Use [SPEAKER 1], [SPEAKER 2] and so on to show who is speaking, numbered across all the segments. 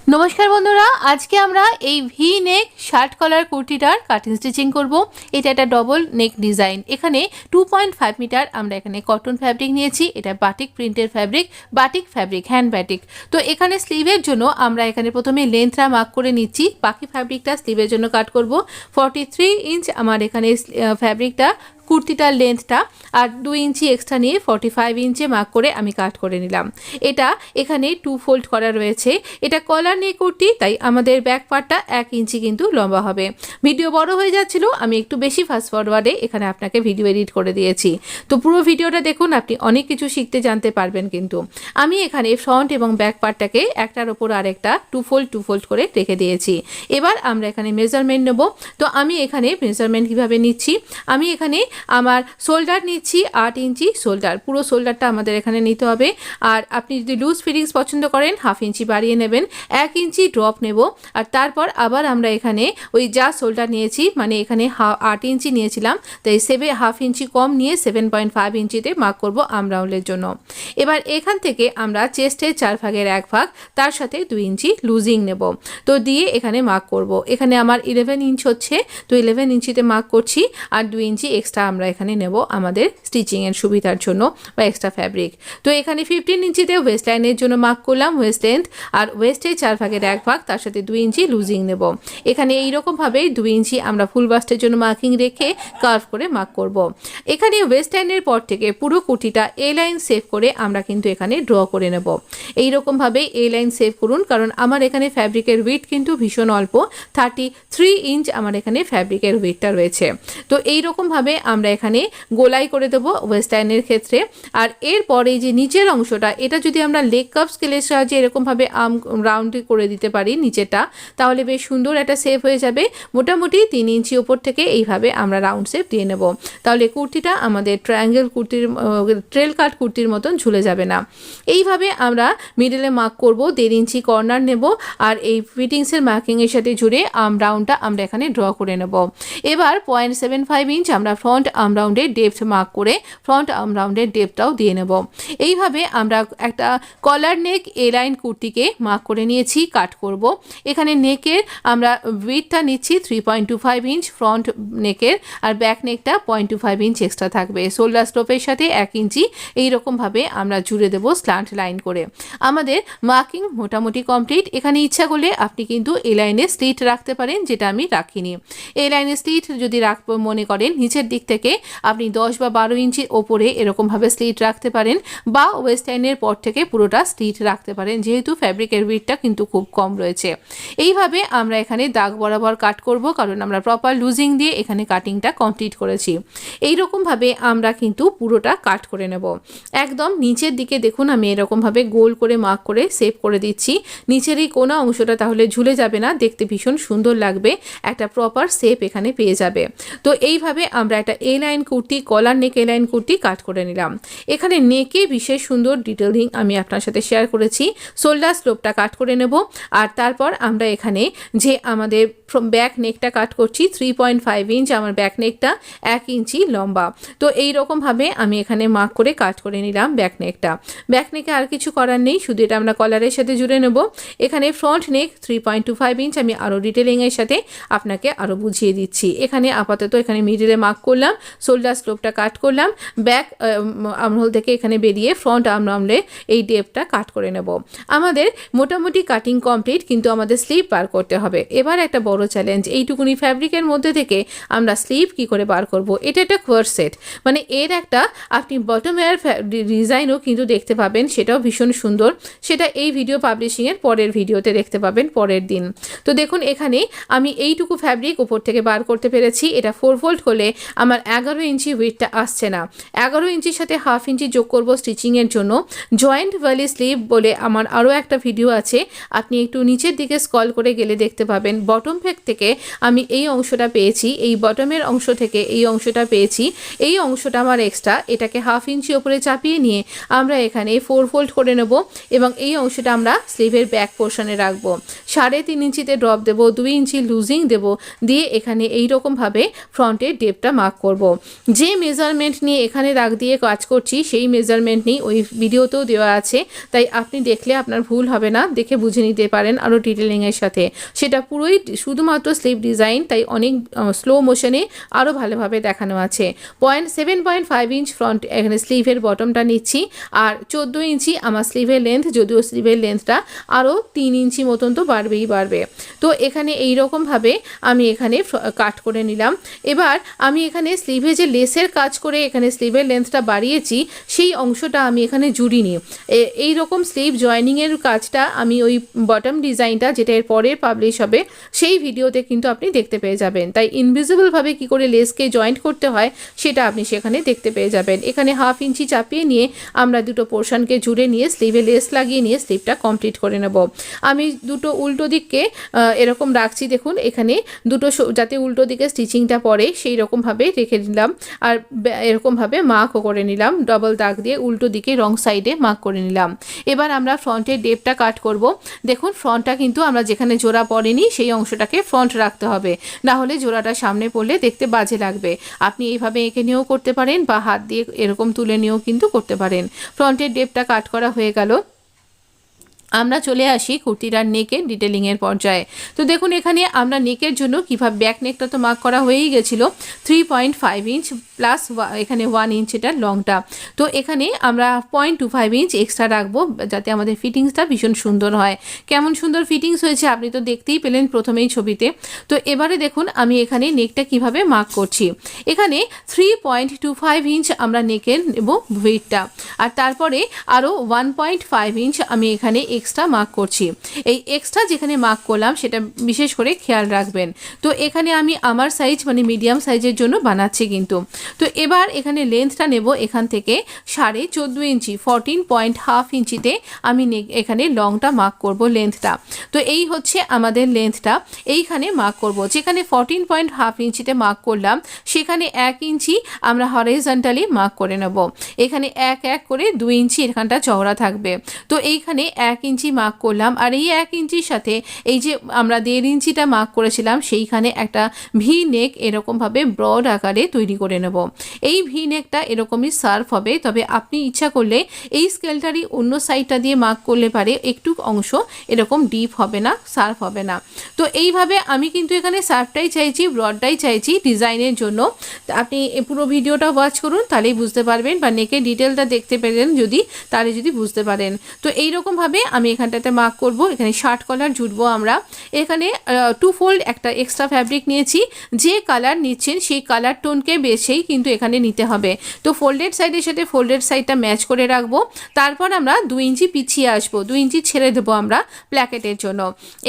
[SPEAKER 1] নমস্কার বন্ধুরা, আজকে আমরা এই ভি নেক শার্ট কলার কুর্তিটার কাটিং স্টিচিং করব। এটা একটা ডবল নেক ডিজাইন। এখানে 2.5 মিটার আমরা এখানে কটন ফ্যাব্রিক নিয়েছি। এটা বাটিক প্রিন্টের ফ্যাব্রিক হ্যান্ড বাটিক। তো এখানে স্লিভের জন্য আমরা এখানে প্রথমে লেন্থটা মার্ক করে নিচ্ছি, বাকি ফ্যাব্রিকটা স্লিভের জন্য কাট করব। 43 ইঞ্চ আমার এখানে ফ্যাব্রিকটা কুর্তিটার লেন্থটা, আর 2 ইঞ্চি এক্সট্রা নিয়ে 45 ইঞ্চে মার্ক করে আমি কাট করে নিলাম। এটা এখানে 2 ফোল্ড করা রয়েছে। এটা কলার নেক কুর্তি, তাই আমাদের ব্যাক পার্টটা 1 ইঞ্চি কিন্তু লম্বা হবে। ভিডিও বড় হয়ে যাচ্ছিল, আমি একটু বেশি ফাস্ট ফরওয়ার্ডে এখানে আপনাকে ভিডিও এডিট করে দিয়েছি। তো পুরো ভিডিওটা দেখুন, আপনি অনেক কিছু শিখতে জানতে পারবেন। কিন্তু আমি এখানে ফ্রন্ট এবং ব্যাক পার্টটাকে একটার ওপর আরেকটা 2 ফোল্ড করে রেখে দিয়েছি। এবার আমরা এখানে মেজারমেন্ট নেব। তো আমি এখানে মেজারমেন্ট কীভাবে নিচ্ছি, আমি এখানে আমার শোল্ডার নিচ্ছি 8 ইঞ্চি শোল্ডার। পুরো শোল্ডারটা আমাদের এখানে নিতে হবে। আর আপনি যদি লুজ ফিটিংস পছন্দ করেন হাফ ইঞ্চি বাড়িয়ে নেবেন, 1 ইঞ্চি ড্রপ নেব। আর তারপর আবার আমরা এখানে ওই যা শোল্ডার নিয়েছি, মানে এখানে 8 ইঞ্চি নিয়েছিলাম, তাই হাফ ইঞ্চি কম নিয়ে 7.5 ইঞ্চিতে মার্ক করব আমরাউন্ডের জন্য। এবার এখান থেকে আমরা চেস্টের 4 ভাগের 1 ভাগ, তার সাথে 2 ইঞ্চি লুজিং নেব। তো দিয়ে এখানে মার্ক করব। এখানে আমার 11 ইঞ্চ হচ্ছে, তো 11 ইঞ্চিতে মার্ক করছি। আর 2 ইঞ্চি এক্সট্রা আমরা এখানে নেব আমাদের স্টিচিংয়ের সুবিধার জন্য বা এক্সট্রা ফ্যাব্রিক। তো এখানে 15 ইঞ্চিতে ওয়েস্ট লাইনের জন্য মার্ক করলাম ওয়েস্ট লেন্থ, আর ওয়েস্টের 4 ভাগের 1 ভাগ, তার সাথে 2 ইঞ্চি লুজিং নেব। এখানে এইরকমভাবে 2 ইঞ্চি আমরা ফুল বাস্টের জন্য মার্কিং রেখে কার্ভ করে মার্ক করব। এখানে ওয়েস্ট লাইনের পর থেকে পুরো কুর্তিটা এ লাইন সেভ করে আমরা কিন্তু এখানে ড্র করে নেব। এইরকমভাবে এ লাইন সেভ করুন, কারণ আমার এখানে ফ্যাব্রিকের উইথ কিন্তু ভীষণ অল্প, 33 ইঞ্চ আমার এখানে ফ্যাব্রিকের উইথটা রয়েছে। তো এইরকমভাবে আমরা এখানে গোলাই করে দেবো ওয়েস্ট লাইনের ক্ষেত্রে। আর এরপরে যে নিচের অংশটা, এটা যদি আমরা লেগ কাপ স্কেলের সাহায্যে এরকমভাবে রাউন্ড করে দিতে পারি নিচেটা, তাহলে বেশ সুন্দর একটা শেপ হয়ে যাবে। মোটামুটি 3 ইঞ্চি ওপর থেকে এইভাবে আমরা রাউন্ড শেপ দিয়ে নেব। তাহলে কুর্তিটা আমাদের ট্রায়াঙ্গেল কুর্তির ট্রেল কাট কুর্তির মতন ঝুলে যাবে না। এইভাবে আমরা মিডলে মার্ক করব, 1.5 ইঞ্চি কর্নার নেব, আর এই ফিটিংসের মার্কিংয়ের সাথে জুড়ে রাউন্ডটা আমরা এখানে ড্র করে নেব। এবার 0.75 ইঞ্চ আমরা ফ্রন্ট রাউন্ডের ডেপথ মার্ক করে ফ্রন্ট রাউন্ডের ডেপথটাও দিয়ে নেব। এইভাবে আমরা একটা কলার নেক এ লাইন কুর্তিকে মার্ক করে নিয়েছি, কাট করব। এখানে নেকের আমরা উইথটা নিচ্ছি 3.25 ইঞ্চ ফ্রন্ট নেকের, আর ব্যাক নেকটা 0.25 ইঞ্চ এক্সট্রা থাকবে। শোল্ডার স্টোপের সাথে 1 ইঞ্চি এইরকমভাবে আমরা জুড়ে দেবো স্ল্যান্ট লাইন করে। আমাদের মার্কিং মোটামুটি কমপ্লিট। এখানে ইচ্ছা করলে আপনি কিন্তু এই লাইনে স্লিট রাখতে পারেন, যেটা আমি রাখিনি। এই লাইনে স্লিট যদি রাখবো মনে করেন, নিচের দিক থেকে আপনি 10 বা 12 ইঞ্চির ওপরে এরকমভাবে স্লিট রাখতে পারেন, বা ওয়েস্ট লাইনের পর থেকে পুরোটা স্লিট রাখতে পারেন, যেহেতু ফ্যাব্রিকের উইথটা কিন্তু খুব কম রয়েছে। এইভাবে আমরা এখানে দাগ বরাবর কাট করব, কারণ আমরা প্রপার লুজিং দিয়ে এখানে কাটিংটা কমপ্লিট করেছি। এইরকমভাবে আমরা কিন্তু পুরোটা কাট করে নেব। একদম নিচের দিকে দেখুন, আমি এরকমভাবে গোল করে মার্ক করে সেভ করে দিচ্ছি। নিচের এই কোনা অংশটা তাহলে ঝুলে যাবে না, দেখতে ভীষণ সুন্দর লাগবে, একটা প্রপার শেপ এখানে পেয়ে যাবে। তো এইভাবে আমরা একটা এ লাইন কুর্তি, কলার নেক এ লাইন কুর্তি কাট করে নিলাম। এখানে নেকে বিশেষ সুন্দর ডিটেলিং আমি আপনার সাথে শেয়ার করেছি। শোল্ডার স্লোপটা কাট করে নেব, আর তারপর আমরা এখানে যে আমাদের ব্যাক নেকটা কাট করছি 3.5 ইঞ্চ, আমার ব্যাক নেকটা 1 ইঞ্চি লম্বা। তো এইরকমভাবে আমি এখানে মার্ক করে কাট করে নিলাম ব্যাক নেকটা। ব্যাক নেকে আর কিছু করার নেই, শুধু এটা আমরা কলারের সাথে জুড়ে নেব। এখানে ফ্রন্ট নেক 3.25 ইঞ্চ, আমি আরও ডিটেলিংয়ের সাথে আপনাকে আরও বুঝিয়ে দিচ্ছি। এখানে আপাতত এখানে মিডিলে মার্ক করলাম, শোল্ডার স্লোপটা কাট করলাম, ব্যাক আর্মহোল থেকে এখানে বেরিয়ে ফ্রন্ট আর্মহোলে এই ডেপটা কাট করে নেব। আমাদের মোটামুটি কাটিং কমপ্লিট, কিন্তু আমাদের স্লিভ বার করতে হবে। এবার একটা বড় চ্যালেঞ্জ, এইটুকুনি ফ্যাব্রিকের মধ্যে থেকে আমরা স্লিভ কি করে বার করব। এটা একটা কোয়ার্ট সেট, মানে এর একটা আপনি বটম এয়ার ডিজাইনও কিন্তু দেখতে পাবেন, সেটাও ভীষণ সুন্দর। সেটা এই ভিডিও পাবলিশিংয়ের পরের ভিডিওতে দেখতে পাবেন পরের দিন। তো দেখুন, এখানে আমি এইটুকু ফ্যাব্রিক উপর থেকে বার করতে পেরেছি। এটা 4 ফোল্ড করলে আমার 11 ইঞ্চি উইথটা আসছে না। 11 ইঞ্চির সাথে হাফ ইঞ্চি যোগ করব স্টিচিংয়ের জন্য। জয়েন্ট ভ্যালি স্লিভ বলে আমার আরও একটা ভিডিও আছে, আপনি একটু নিচের দিকে স্ক্রল করে গেলে দেখতে পাবেন। বটম ফেক থেকে আমি এই অংশটা পেয়েছি, এই বটমের অংশ থেকে এই অংশটা পেয়েছি। এই অংশটা আমার এক্সট্রা, এটাকে হাফ ইঞ্চি ওপরে চাপিয়ে নিয়ে আমরা এখানে 4 ফোল্ড করে নেব, এবং এই অংশটা আমরা স্লিভের ব্যাক পোর্শনে রাখবো। 3.5 ইঞ্চিতে ড্রপ দেবো, 2 ইঞ্চি লুজিং দেবো, দিয়ে এখানে এইরকমভাবে ফ্রন্টের ডেপটা মার্ক করব। যে মেজারমেন্ট নিয়ে এখানে দাগ দিয়ে কাজ করছি সেই মেজারমেন্ট নিয়ে ওই ভিডিওতেও দেওয়া আছে, তাই আপনি দেখলে আপনার ভুল হবে না, দেখে বুঝে নিতে পারেন আরও ডিটেলিংয়ের সাথে। সেটা পুরোই শুধুমাত্র স্লিভ ডিজাইন, তাই অনেক স্লো মোশনে আরও ভালোভাবে দেখানো আছে। 7.5 ইঞ্চ ফ্রন্ট এখানে স্লিভের বটমটা নিচ্ছি, আর 14 ইঞ্চি আমার স্লিভের লেন্থ, যদিও স্লিভের লেন্থটা আরও 3 ইঞ্চি মতন তো বাড়বে। তো এখানে এই রকমভাবে আমি এখানে কাট করে নিলাম। এবার আমি এখানে স্লিভে যে লেসের কাজ করে এখানে স্লিভের লেন্থটা বাড়িয়েছি সেই অংশটা আমি এখানে জুড়িনি। এই রকম স্লিভ জয়েনিংয়ের কাজটা আমি ওই বটম ডিজাইনটা যেটা এর পরে পাবলিশ হবে সেই ভিডিওতে কিন্তু আপনি দেখতে পেয়ে যাবেন। তাই ইনভিজিবলভাবে কি করে লেসকে জয়েন্ট করতে হয় সেটা আপনি সেখানে দেখতে পেয়ে যাবেন। এখানে 1/2 ইঞ্চি চাপিয়ে নিয়ে আমরা দুটো পোর্শনকে জুড়ে নিয়ে স্লিভে লেস লাগিয়ে নিয়ে স্লিভটা কমপ্লিট করে নেব। আমি দুটো উল্টো দিককে এরকম রাখছি, দেখুন এখানে দুটো যাতে উল্টো দিকে স্টিচিংটা পড়ে সেই রকমভাবে রেখে নিলাম, আর এরকমভাবে মার্কও করে নিলাম, ডবল দাগ দিয়ে উল্টো দিকে রং সাইডে মার্ক করে নিলাম। এবার আমরা ফ্রন্টের ডেপটা কাট করব। দেখুন ফ্রন্টটা কিন্তু আমরা যেখানে জোড়া পড়েনি সেই অংশটাকে ফ্রন্ট রাখতে হবে, না হলে জোড়াটা সামনে পড়লে দেখতে বাজে লাগবে। আপনি এইভাবে এঁকে নিয়েও করতে পারেন বা হাত দিয়ে এরকম তুলে নিয়েও কিন্তু করতে পারেন। ফ্রন্টের ডেপটা কাট করা হয়ে গেল। আমরা চলে আসি কুর্তিটার নেকের ডিটেলিংয়ের পর্যায়ে। তো দেখুন এখানে আমরা নেকের জন্য কীভাবে ব্যাক নেকটা তো মার্ক করা হয়েই গেছিলো 3.5 ইঞ্চ প্লাস এখানে 1 ইঞ্চ এটার লংটা। তো এখানে আমরা 0.25 ইঞ্চ এক্সট্রা রাখবো যাতে আমাদের ফিটিংসটা ভীষণ সুন্দর হয়। কেমন সুন্দর ফিটিংস হয়েছে আপনি তো দেখতেই পেলেন প্রথমেই ছবিতে। তো এবারে দেখুন আমি এখানে নেকটা কিভাবে মার্ক করছি। এখানে 3.25 ইঞ্চ আমরা নেকের নেব উইডথটা, আর তারপরে আরও 1.5 ইঞ্চ আমি এখানে এক্সট্রা মার্ক করছি। এই এক্সট্রা যেখানে মার্ক করলাম সেটা বিশেষ করে খেয়াল রাখবেন। তো এখানে আমি আমার সাইজ মানে মিডিয়াম সাইজের জন্য বানাচ্ছি কিন্তু। তো এবার এখানে লেন্থটা নেব এখান থেকে 14.5 ইঞ্চি 14.5 ইঞ্চিতে আমি এখানে লংটা মার্ক করব লেন্থটা। তো এই হচ্ছে আমাদের লেন্থটা, এইখানে মার্ক করব। যেখানে 14.5 ইঞ্চিতে মার্ক করলাম সেখানে 1 ইঞ্চি আমরা হরাইজন্টালি মার্ক করে নেব। এখানে 1 করে 2 ইঞ্চি এখানটা চওড়া থাকবে। তো এইখানে 1 ইঞ্চি মার্ক করলাম, আর এই 1 ইঞ্চির সাথে এই যে আমরা 1.5 ইঞ্চিটা মার্ক করেছিলাম সেইখানে একটা ভি নেক এরকমভাবে ব্রড আকারে তৈরি করে নেব। এই ভি নেকটা এরকমই সার্ভ হবে, তবে আপনি ইচ্ছা করলে এই স্কেলটারই অন্য সাইডটা দিয়ে মার্ক করলে পারে একটু অংশ এরকম ডিপ হবে না, সার্ভ হবে না। তো এইভাবে আমি কিন্তু এখানে সার্ভটাই চাইছি, ব্রডটাই চাইছি ডিজাইনের জন্য। আপনি পুরো ভিডিওটা ওয়াচ করুন তাহলেই বুঝতে পারবেন, বা নেকের ডিটেলটা দেখতে পেলেন তাহলে যদি বুঝতে পারেন। তো এইরকমভাবে আমি এখানটাতে মার্ক করব। এখানে শার্ট কলার জুড়বো আমরা। এখানে 2 ফোল্ড একটা এক্সট্রা ফ্যাব্রিক নিয়েছি। যে কালার নিচ্ছেন সেই কালার টোনকে বেছেই কিন্তু এখানে নিতে হবে। তো ফোল্ডেড সাইডের সাথে ফোল্ডেড সাইডটা ম্যাচ করে রাখবো। তারপর আমরা 2 ইঞ্চি পিছিয়ে আসবো, 2 ইঞ্চি ছেড়ে দেবো আমরা প্ল্যাকেটের জন্য।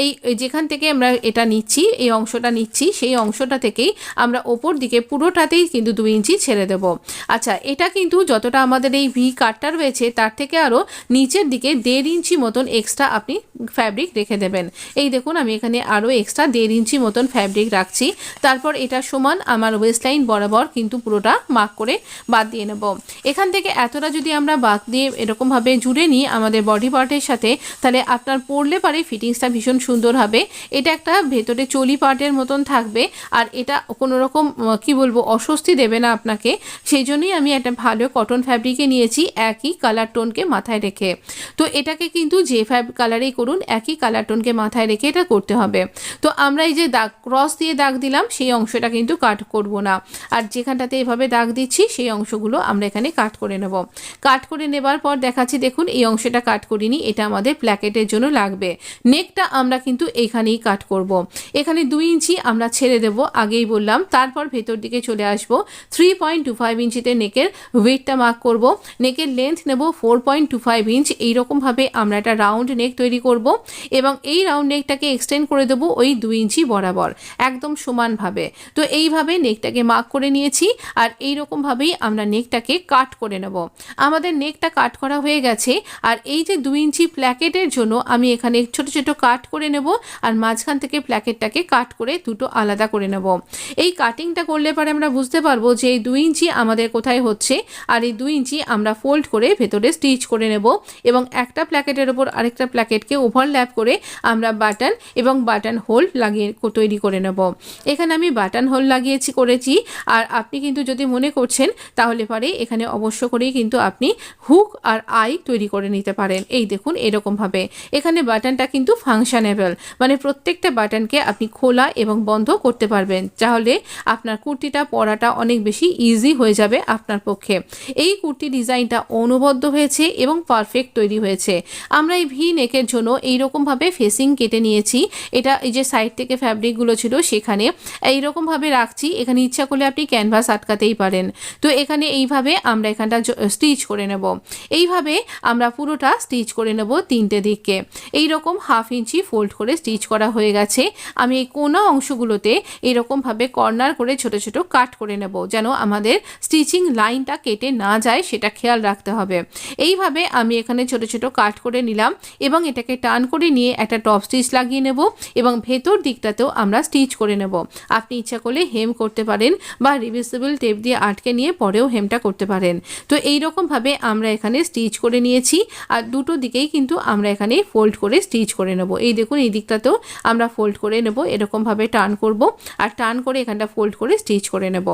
[SPEAKER 1] এই যেখান থেকে আমরা এটা নিচ্ছি, এই অংশটা নিচ্ছি, সেই অংশটা থেকেই আমরা ওপর দিকে পুরোটাতেই কিন্তু 2 ইঞ্চি ছেড়ে দেবো। আচ্ছা, এটা কিন্তু যতটা আমাদের এই ভি কাটটা রয়েছে তার থেকে আরও নিচের দিকে 1.5 ইঞ্চি মতন এক্সট্রা আপনি ফ্যাব্রিক রেখে দেবেন। এই দেখুন আমি এখানে আরও এক্সট্রা 1.5 ইঞ্চি মতন ফ্যাব্রিক রাখছি। তারপর এটা সমান আমার ওয়েস্ট লাইন বরাবর কিন্তু পুরোটা মার্ক করে বাদ দিয়ে নেব। এখান থেকে এতটা যদি আমরা বাদ দিয়ে এরকমভাবে জুড়ে নিই আমাদের বডি পার্টের সাথে, তাহলে আপনার পরলে পারে ফিটিংসটা ভীষণ সুন্দর হবে। এটা একটা ভেতরে চলি পার্টের মতন থাকবে, আর এটা কোনো রকম কি বলবো অস্বস্তি দেবে না আপনাকে। সেই জন্যই আমি একটা ভালো কটন ফ্যাব্রিকে নিয়েছি একই কালার টোনকে মাথায় রেখে। তো এটাকে কিন্তু যে কালারেই করুন একই কালার টোনকে মাথায় রেখে এটা করতে হবে। তো আমরা এই যে দাগ ক্রস দিয়ে দাগ দিলাম সেই অংশটা কিন্তু কাট করব না, আর যেখানটাতে এভাবে দাগ দিচ্ছি সেই অংশগুলো আমরা এখানে কাট করে নেব। কাট করে নেবার পর দেখাচ্ছি, দেখুন এই অংশটা কাট করিনি, এটা আমাদের প্ল্যাকেটের জন্য লাগবে। নেকটা আমরা কিন্তু এইখানেই কাট করব। এখানে 2 ইঞ্চি আমরা ছেড়ে দেব, আগেই বললাম। তারপর ভেতর দিকে চলে আসব, 3.25 ইঞ্চিতে নেকের উইডথটা মার্ক করব। নেকের লেন্থ নেব 4.25 ইঞ্চ। এইরকমভাবে আমরা একটা রাউন্ড নেক তৈরি করব, এবং এই রাউন্ড নেকটাকে এক্সটেন্ড করে দেবো ওই 2 ইঞ্চি বরাবর একদম সমানভাবে। তো এইভাবে নেকটাকে মার্ক করে নিয়েছি, আর এইরকমভাবেই আমরা নেকটাকে কাট করে নেব। আমাদের নেকটা কাট করা হয়ে গেছে, আর এই যে 2 ইঞ্চি প্ল্যাকেটের জন্য আমি এখানে ছোট ছোট কাট করে নেব, আর মাঝখান থেকে প্ল্যাকেটটাকে কাট করে দুটো আলাদা করে নেব। এই কাটিংটা করলে পরে আমরা বুঝতে পারবো যে এই 2 ইঞ্চি আমাদের কোথায় হচ্ছে, আর এই 2 ইঞ্চি আমরা ফোল্ড করে ভেতরে স্টিচ করে নেব, এবং একটা প্ল্যাকেটের ওপর আরেকটা প্ল্যাকেটকে ওভারল্যাপ করে আমরা বাটন এবং বাটন হোল লাগিয়ে তৈরি করে নেব। এখানে আমি বাটন হোল করেছি। আর আপনি কিন্তু যদি মনে করছেন তাহলে পরে এখানে অবশ্য করেই কিন্তু আপনি হুক আর আই তৈরি করে নিতে পারেন। এই দেখুন এরকমভাবে এখানে বাটনটা কিন্তু ফাংশনেবল, মানে প্রত্যেকটা বাটনকে আপনি খোলা এবং বন্ধ করতে পারবেন, তাহলে আপনার কুর্তিটা পরাটা অনেক বেশি ইজি হয়ে যাবে আপনার পক্ষে। এই কুর্তি ডিজাইনটা অনবদ্য হয়েছে এবং পারফেক্ট তৈরি হয়েছে। আমরা এই ভি নেকের জন্য এইরকমভাবে ফেসিং কেটে নিয়েছি। এটা এই যে সাইড থেকে ফ্যাব্রিকগুলো ছিল সেখানে এইরকমভাবে রাখছি। এখানে ইচ্ছা করলে আপনি ক্যানভাস আটকাতেই পারেন। তো এখানে এইভাবে আমরা এখানটা স্টিচ করে নেব। এইভাবে আমরা পুরোটা স্টিচ করে নেব তিনটে দিককে। এইরকম 1/2 ইঞ্চি ফোল্ড করে স্টিচ করা হয়ে গেছে। আমি এই কোনা অংশগুলোতে এরকমভাবে কর্নার করে ছোট ছোট কাট করে নেব, যেন আমাদের স্টিচিং লাইনটা কেটে না যায় সেটা খেয়াল রাখতে হবে। এইভাবে আমি এখানে ছোট ছোট কাট করে নিলাম এবং এটাকে টার্ন করে নিয়ে একটা টপ স্টিচ লাগিয়ে নেব এবং ভেতর দিকটাতেও আমরা স্টিচ করে নেব। আপনি ইচ্ছা করলে হেম করতে পারেন বা রিভিসিবল টেপ দিয়ে আটকে নিয়ে পরেও হেমটা করতে পারেন। তো এইরকমভাবে আমরা এখানে স্টিচ করে নিয়েছি আর দুটো দিকেই কিন্তু আমরা এখানে ফোল্ড করে স্টিচ করে নেব। এই দেখুন এই দিকটাতেও আমরা ফোল্ড করে নেব, এরকমভাবে টার্ন করব আর টার্ন করে এখানটা ফোল্ড করে স্টিচ করে নেব।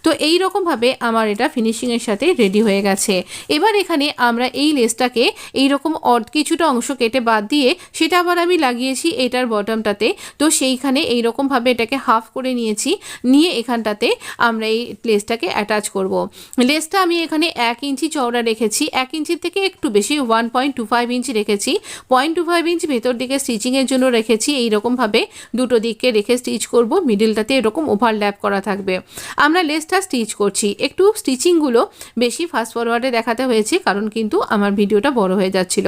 [SPEAKER 1] তো এইরকমভাবে আমার এটা ফিনিশিংয়ের সাথে রেডি হয়ে গেছে। এবার এখানে আমরা এই লেসটাকে এইরকম কিছুটা অংশ কেটে বাদ দিয়ে সেটা আবার আমি লাগিয়েছি এটার বটমটাতে। তো সেইখানে এইরকমভাবে এটাকে হাফ করে নিয়েছি, নিয়ে এখানটাতে আমরা এই লেসটাকে অ্যাটাচ করব। লেসটা আমি এখানে 1 ইঞ্চি চওড়া রেখেছি, 1 ইঞ্চির থেকে একটু বেশি 1.25 ইঞ্চি রেখেছি। 0.25 ইঞ্চি ভেতর দিকে স্টিচিংয়ের জন্য রেখেছি। এইরকমভাবে দুটো দিককে রেখে স্টিচ করব, মিডিলটাতে এরকম ওভারল্যাপ করা থাকবে। আমরা লেসটা স্টিচ করছি, একটু স্টিচিংগুলো বেশি ফাস্ট ফরওয়ার্ডে দেখাতে হয়েছে কারণ কিন্তু আমার ভিডিওটা বড় হয়ে যাচ্ছিল।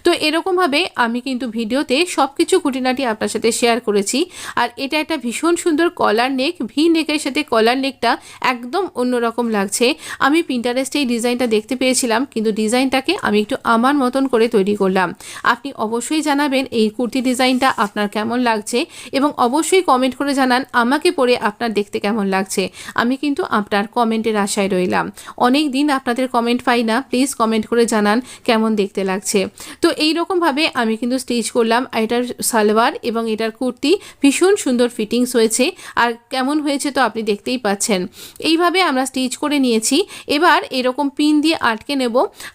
[SPEAKER 1] তো এরকমভাবে আমি কিন্তু ভিডিওতে সব কিছু খুঁটিনাটি আপনার সাথে শেয়ার করেছি। আর এটা একটা ভীষণ সুন্দর কলার নেক, ভি নেকের সাথে কলার নেকটা একদম অন্যরকম লাগছে। আমি পিন্টারেস্টে এই ডিজাইনটা দেখতে পেয়েছিলাম, কিন্তু ডিজাইনটাকে আমি একটু আমার মতন করে তৈরি করলাম। আপনি অবশ্যই জানাবেন এই কুর্তি ডিজাইনটা আপনার কেমন লাগছে এবং অবশ্যই কমেন্ট করে জানান আমাকে পরে আপনার দেখতে কেমন লাগছে। আমি কিন্তু আপনার কমেন্টের আশায় রইলাম। অনেক দিন আপনাদের কমেন্ট পাই না, প্লিজ কমেন্ট করে জানান কেমন দেখতে লাগছে। তো এইরকমভাবে আমি কিন্তু স্টিচ করলাম। এটার সালোয়ার এবং এটার কুর্তি ভীষণ সুন্দর ফিটিংস হয়েছে আর কেমন হয়েছে তো আপনি দেখতেই পাচ্ছেন। এইভাবে আমরা স্টিচ করে নিয়েছি। এবার এরকম পিন দিয়ে আটকে নেব,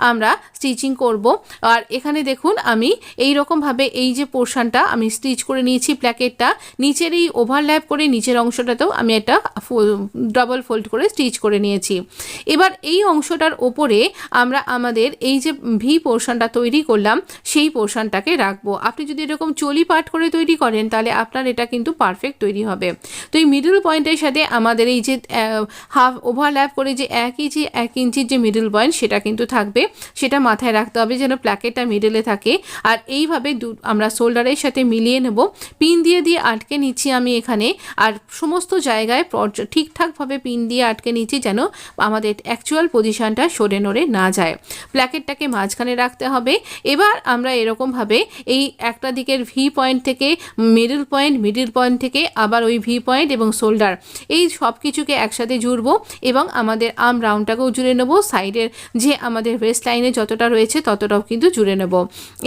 [SPEAKER 1] আমরা স্টিচিং করব। আর এখানে দেখুন আমি এইরকমভাবে এই যে পোর্শনটা আমি স্টিচ করে নিয়েছি প্ল্যাকেটটা, নিচের এই ওভারল্যাপ করে নিচের অংশটাতেও আমি একটা ডাবল ফোল্ড করে স্টিচ করে নিয়েছি। এবার এই অংশটার ওপরে আমরা আমাদের এই যে ভি পোর্শনটা তৈরি করলাম সেই পোর্শনটাকে রাখবো। আপনি যদি এরকম চলি পাট করে তৈরি করেন তাহলে আপনার এটা কিন্তু পারফেক্ট তৈরি হবে। তো এই মিডল পয়েন্টের সাথে আমাদের এই যে হাফ ওভারল্যাপ করে যে 1 ইঞ্চির যে মিডল পয়েন্ট সেটা কিন্তু থাকবে, সেটা মাথায় রাখতে হবে যেন প্ল্যাকেটটা মিডলে থাকে। আর এইভাবে আমরা শোল্ডারের সাথে মিলিয়ে নেব, পিন দিয়ে আটকে নিচ্ছি আমি এখানে। আর সমস্ত জায়গায় ঠিকঠাকভাবে পিন দিয়ে আটকে নিচ্ছি যেন আমাদের অ্যাকচুয়াল পজিশনটা সরে নড়ে না যায়। প্ল্যাকেটটাকে মাঝখানে রাখতে হবে। এবার আমরা এরকমভাবে এই একটা দিকের ভি পয়েন্ট থেকে মিডল পয়েন্ট থেকে আবার ওই ভি পয়েন্ট এবং শোল্ডার এই সব কিছুকে একসাথে জুড়বো এবং আমাদের আর্ম রাউন্ডটাকেও জুড়ে নেব, সাইডের যে আমাদের ওয়েস্ট লাইনে যতটা রয়েছে ততটাও কিন্তু জুড়ে নেব।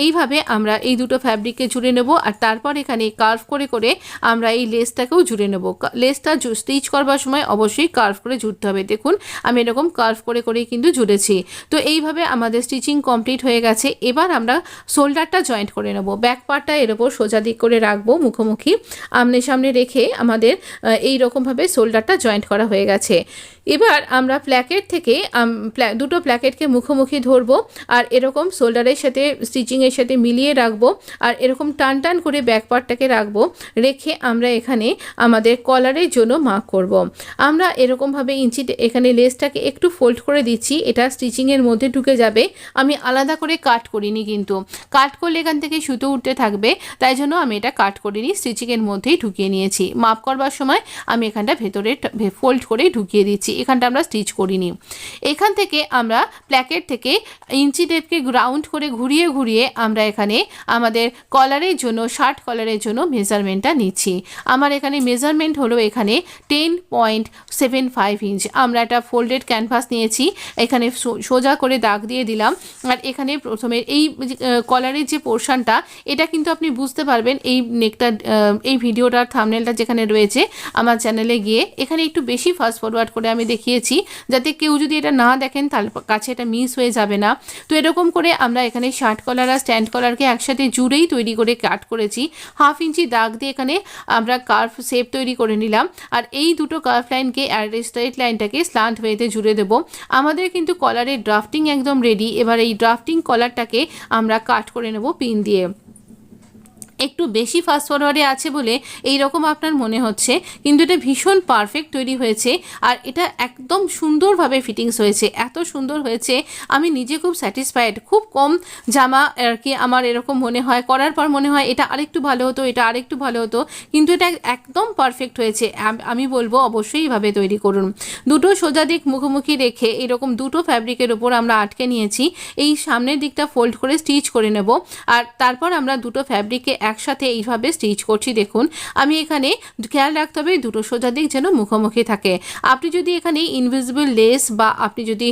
[SPEAKER 1] এইভাবে আমরা এই দুটো ফ্যাব্রিককে জুড়ে নেব আর তারপর এখানে কার্ভ করে করে আমরা এই লেসটাকেও জুড়ে নেব। লেসটা স্টিচ করবার সময় অবশ্যই কার্ভ করে জুড়তে হবে। দেখুন আমি এরকম কার্ভ করে করেই কিন্তু জুড়েছি। তো এইভাবে আমাদের স্টিচিং কমপ্লিট হয়ে গেছে। এবার আমরা শোল্ডারটা জয়েন্ট করে নেব। ব্যাক পার্টটা এর ওপর সোজা দিক করে রাখবো, মুখোমুখি আমনে সামনে রেখে আমাদের এই রকমভাবে শোল্ডারটা জয়েন্ট করা হয়ে গেছে। এবার আমরা প্ল্যাকেট থেকে দুটো প্ল্যাকেটকে মুখোমুখি ধরবো আর এরকম শোল্ডারের সাথে স্টিচিংয়ের সাথে মিলিয়ে রাখবো আর এরকম টান টান করে ব্যাক পার্টটাকে রাখবো। রেখে আমরা এখানে আমাদের কলারের জন্য মার্ক করব। আমরা এরকমভাবে এখানে লেসটাকে একটু ফোল্ড করে দিচ্ছি, এটা স্টিচিংয়ের মধ্যে ঢুকে যাবে। আমি আলাদা করে কাট করিনি, কিন্তু কাট করলে এখান থেকে সুতো উঠতে থাকবে, তাই জন্য আমি এটা কাট করিনি, স্টিচিংয়ের মধ্যেই ঢুকিয়ে নিয়েছি। মাপ করবার সময় আমি এখানটা ভেতরে ফোল্ড করে ঢুকিয়ে দিচ্ছি, এখানটা আমরা স্টিচ করিনি। এখান থেকে আমরা প্ল্যাকেট থেকে ইঞ্চি টেপকে রাউন্ড করে ঘুরিয়ে ঘুরিয়ে আমরা এখানে আমাদের কলারের জন্য শার্ট কলারের জন্য মেজারমেন্টটা নিচ্ছি। আমার এখানে মেজারমেন্ট হলো এখানে 10.75 ইঞ্চ। আমরা একটা ফোল্ডেড ক্যানভাস নিয়েছি, এখানে সোজা করে দাগ দিয়ে দিলাম আর এখানে প্রথমে এই কলারের যে পোর্শনটা এটা কিন্তু আপনি বুঝতে পারবেন এই নেকটা, এই ভিডিওটার থাম্বনেলটা যেখানে রয়েছে আমার চ্যানেলে গিয়ে এখানে একটু বেশি ফাস্ট ফরওয়ার্ড করে আমি দেখিয়েছি, যাতে কেউ যদি এটা না দেখেন তার কাছে এটা মিস হয়ে যাবে না। তো এরকম করে আমরা এখানে শার্ট কলার আর স্ট্যান্ড কলারকে একসাথে জুড়েই তৈরি করে কাট করেছি। 1/2 ইঞ্চি দাগ দিয়ে এখানে আমরা কার্ভ শেপ তৈরি করে নিলাম, আর এই দুটো কার্ভ লাইনকে আর স্ট্রেট লাইনটাকে স্ল্যান্ট ওয়েতে জুড়ে দেবো। আমাদের কিন্তু কলারের ড্রাফটিং একদম রেডি। এবার এই ড্রাফটিং কলারটাকে আমরা কাট করে নেব পিন দিয়ে। একটু বেশি ফাস্ট ফরওয়ার্ডে আছে বলে এই রকম আপনার মনে হচ্ছে, কিন্তু এটা ভীষণ পারফেক্ট তৈরি হয়েছে আর এটা একদম সুন্দরভাবে ফিটিংস হয়েছে, এত সুন্দর হয়েছে আমি নিজে খুব স্যাটিসফাইড। খুব কম জামা আর কি আমার এরকম মনে হয়, করার পর মনে হয় এটা আরেকটু ভালো হতো, এটা আরেকটু ভালো হতো, কিন্তু এটা একদম পারফেক্ট হয়েছে। আমি বলবো অবশ্যই এইভাবে তৈরি করুন। দুটো সোজা দিক মুখোমুখি রেখে এরকম দুটো ফ্যাব্রিকের উপর আমরা আটকে নিয়েছি। এই সামনের দিকটা ফোল্ড করে স্টিচ করে নেব, আর তারপর আমরা দুটো ফ্যাব্রিককে একসাথে এইভাবে স্টিচ করছি। দেখুন আমি এখানে খেয়াল রাখতে হবে দুটো সোজা দিক যেন মুখোমুখি থাকে। আপনি যদি এখানে ইনভিজিবল লেস বা আপনি যদি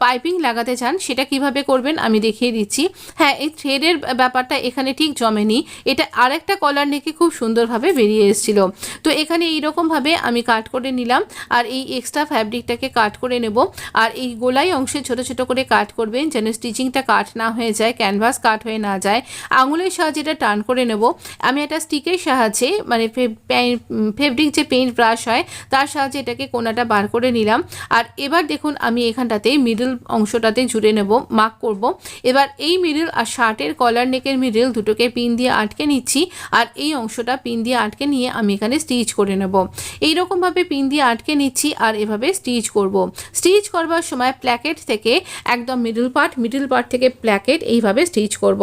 [SPEAKER 1] পাইপিং লাগাতে চান সেটা কিভাবে করবেন আমি দেখিয়ে দিচ্ছি। হ্যাঁ, এই থ্রেডের ব্যাপারটা এখানে ঠিক জমেনি, এটা আরেকটা কলার নেকে খুব সুন্দরভাবে বেরিয়ে এসেছিল। তো এখানে এইরকমভাবে আমি কাট করে নিলাম আর এই এক্সট্রা ফ্যাব্রিকটাকে কাট করে নেব, আর এই গোলাই অংশে ছোট ছোট করে কাট করবেন যেন স্টিচিংটা কাট না হয়ে যায়, ক্যানভাস কাট হয়ে না যায়। আঙুলের সাহায্যে এটা টার্ন করে নেব। আমি একটা স্টিকের সাহায্যে মানে ফেব্রিক যে পেইন্ট ব্রাশ হয় তার সাহায্যে এটাকে কোনাটা বার করে নিলাম। আর এবার দেখুন আমি এখানটাতে মিডল অংশটাতে জুড়ে নেব, মার্ক করব। এবার এই মিডল আর শার্টের কলার নেকের মিডল দুটোকে পিন দিয়ে আটকে নিচ্ছি, আর এই অংশটা পিন দিয়ে আটকে নিয়ে আমি এখানে স্টিচ করে নেব। এইরকমভাবে পিন দিয়ে আটকে নিচ্ছি আর এভাবে স্টিচ করব। স্টিচ করবার সময় প্ল্যাকেট থেকে একদম মিডল পার্ট থেকে প্ল্যাকেট এইভাবে স্টিচ করব।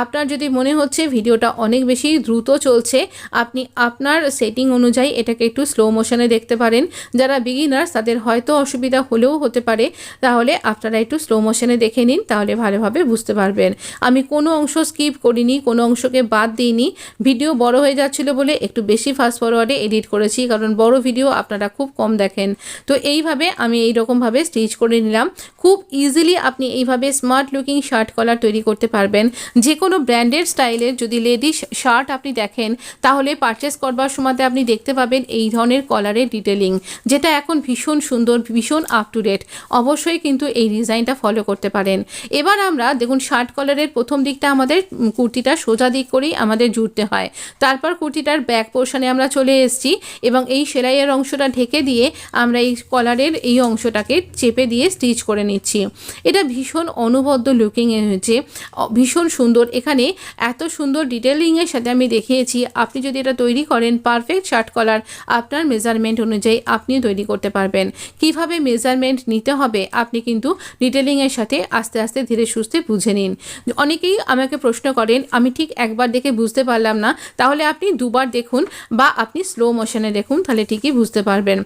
[SPEAKER 1] আপনার যদি মনে হচ্ছে ভিডিওটা অনেক বেশি দ্রুত চলছে, আপনি আপনার সেটিং অনুযায়ী এটাকে একটু স্লো মোশনে দেখতে পারেন। যারা বিগিনার্স তাদের হয়তো অসুবিধা হলেও হতে পারে, তাহলে আপনারা একটু স্লো মোশনে দেখে নিন, তাহলে ভালোভাবে বুঝতে পারবেন। আমি কোনো অংশ স্কিপ করিনি, কোনো অংশকে বাদ দিইনি। ভিডিও বড় হয়ে যাচ্ছিল বলে একটু বেশি ফাস্ট ফরওয়ার্ডে এডিট করেছি, কারণ বড় ভিডিও আপনারা খুব কম দেখেন। তো এইভাবে আমি এইরকমভাবে স্টিচ করে নিলাম। খুব ইজিলি আপনি এইভাবে স্মার্ট লুকিং শার্ট কলার তৈরি করতে পারবেন। যে কোনো ব্র্যান্ডেড স্টাইলের যদি লেডিস শার্ট আপনি দেখেন তাহলে পারচেস করবার সময়তে আপনি দেখতে পাবেন এই ধরনের কলারের ডিটেলিং, যেটা এখন ভীষণ সুন্দর, ভীষণ আপ টু ডেট। অবশ্যই কিন্তু এই ডিজাইনটা ফলো করতে পারেন। এবার আমরা দেখুন শার্ট কলারের প্রথম দিকটা আমাদের কুর্তিটা সোজা দিক করেই আমাদের জুড়তে হয়। তারপর কুর্তিটার ব্যাক পোর্শনে আমরা চলে এসেছি এবং এই সেলাইয়ের অংশটা ঢেকে দিয়ে আমরা এই কলারের এই অংশটাকে চেপে দিয়ে স্টিচ করে নিচ্ছি। এটা ভীষণ অনবদ্য লুকিং হয়েছে, ভীষণ সুন্দর। এখানে এত সুন্দর ডিটেলিংয়ের সাথে আমি দেখিয়েছি। আপনি যদি এটা তৈরি করেন পারফেক্ট শার্ট কলার আপনার মেজারমেন্ট অনুযায়ী আপনিও তৈরি করতে পারবেন। কিভাবে মেজারমেন্ট নিতে হবে আপনি কিন্তু ডিটেলিংয়ের সাথে আস্তে আস্তে ধীরে সুস্থে বুঝে নিন। অনেকেই আমাকে প্রশ্ন করেন আমি ঠিক একবার দেখে বুঝতে পারলাম না, তাহলে আপনি দুবার দেখুন বা আপনি স্লো মোশনে দেখুন, তাহলে ঠিকই বুঝতে পারবেন।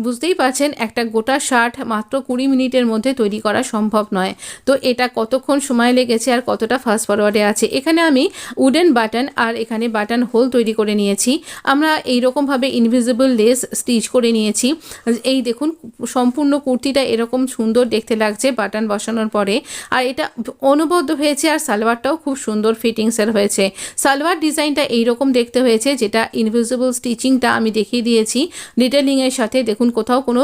[SPEAKER 1] বুঝতেই পারছেন একটা গোটা শার্ট মাত্র 20 মিনিটের মধ্যে তৈরি করা সম্ভব নয়। তো এটা কতক্ষণ সময় লেগেছে আর কতটা ফাস্ট ফরওয়ার্ডে আছে। এখানে আমি উডেন বাটন আর এখানে বাটন হোল তৈরি করে নিয়েছি। আমরা এইরকমভাবে ইনভিজিবল লেস স্টিচ করে নিয়েছি। এই দেখুন সম্পূর্ণ কুর্তিটা এরকম সুন্দর দেখতে লাগছে বাটন বসানোর পরে, আর এটা অনবদ্য হয়েছে। আর সালোয়ারটাও খুব সুন্দর ফিটিংসের হয়েছে। সালোয়ার ডিজাইনটা এইরকম দেখতে হয়েছে, যেটা ইনভিজিবল স্টিচিংটা আমি দেখিয়ে দিয়েছি ডিটেলিংয়ের সাথে। দেখুন কোথাও কোনো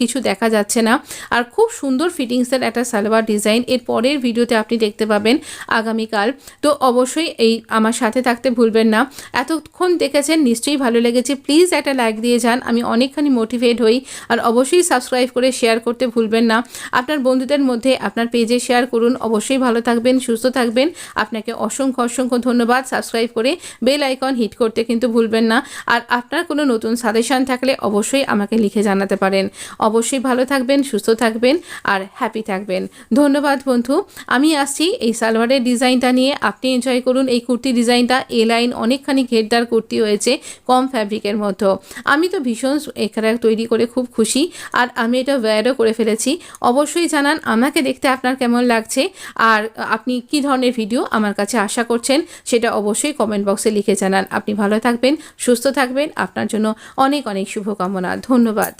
[SPEAKER 1] কিছু দেখা যাচ্ছে না, আর খুব সুন্দর ফিটিংসের একটা সালোয়ার ডিজাইন। এর পরের ভিডিওতে আপনি দেখতে পাবেন আগামীকাল। তো অবশ্যই এই আমার সাথে থাকতে ভুলবেন না। এতক্ষণ দেখেছেন নিশ্চয়ই ভালো লেগেছে, প্লিজ একটা লাইক দিয়ে যান, আমি অনেকখানি মোটিভেট হই। আর অবশ্যই সাবস্ক্রাইব করে শেয়ার করতে ভুলবেন না। আপনার বন্ধুদের মধ্যে আপনার পেজে শেয়ার করুন। অবশ্যই ভালো থাকবেন, সুস্থ থাকবেন। আপনাকে অসংখ্য অসংখ্য ধন্যবাদ। সাবস্ক্রাইব করে বেল আইকন হিট করতে কিন্তু ভুলবেন না। আর আপনার কোনো নতুন সাজেশন থাকলে অবশ্যই আমাকে লিখে জানাতে পারেন। অবশ্যই ভালো থাকবেন, সুস্থ থাকবেন আর হ্যাপি থাকবেন। ধন্যবাদ বন্ধু। আমি আসছি এই সালোয়ারের ডিজাইনটা নিয়ে, আপনি এনজয় করুন এই কুর্তি ডিজাইনটা। এ লাইন অনেকখানি ঘেরদার কুর্তি হয়েছে কম ফ্যাব্রিকের মতো। আমি তো ভীষণ এখানে তৈরি করে খুব খুশি, আর আমি এটা ওয়্যারও করে ফেলেছি। অবশ্যই জানান আমাকে দেখতে আপনার কেমন লাগছে, আর আপনি কি ধরনের ভিডিও আমার কাছে আশা করছেন সেটা অবশ্যই কমেন্ট বক্সে লিখে জানান। আপনি ভালো থাকবেন, সুস্থ থাকবেন। আপনার জন্য অনেক অনেক শুভকামনা। ধন্যবাদ।